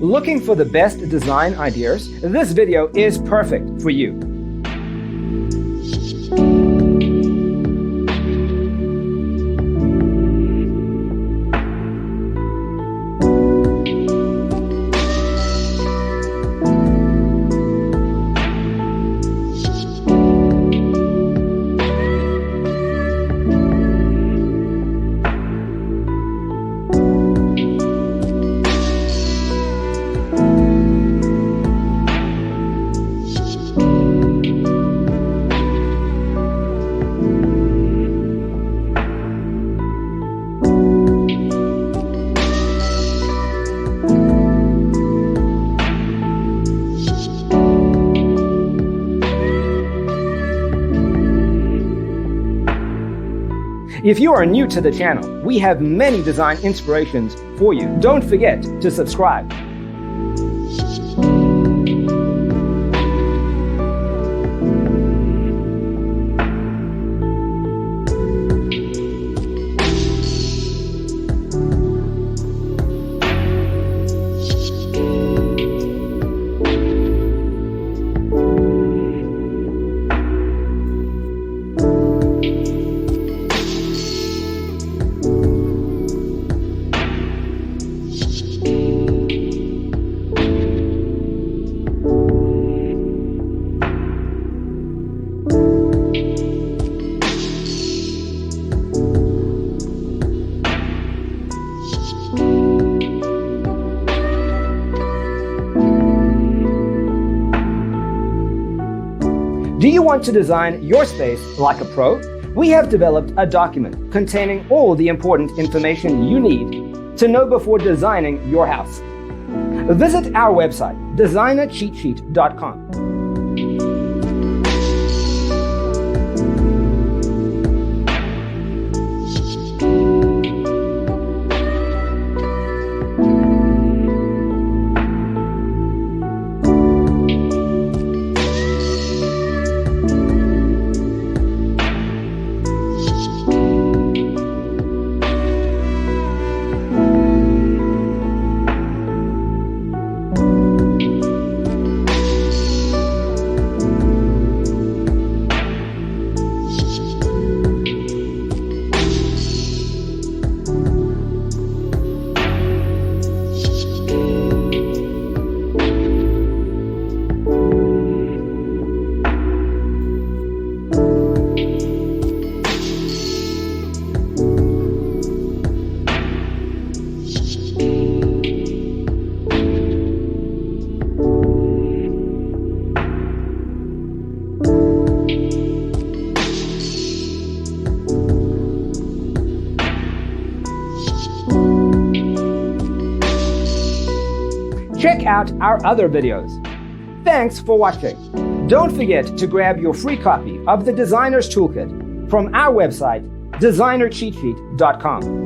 Looking for the best design ideas? This video is perfect for you. If you are new to the channel, we have many design inspirations for you. Don't forget to subscribe. Do you want to design your space like a pro? We have developed a document containing all the important information you need to know before designing your house. Visit our website, designercheatsheet.com. Check out our other videos. Thanks for watching. Don't forget to grab your free copy of the Designer's Toolkit from our website, designercheatsheet.com.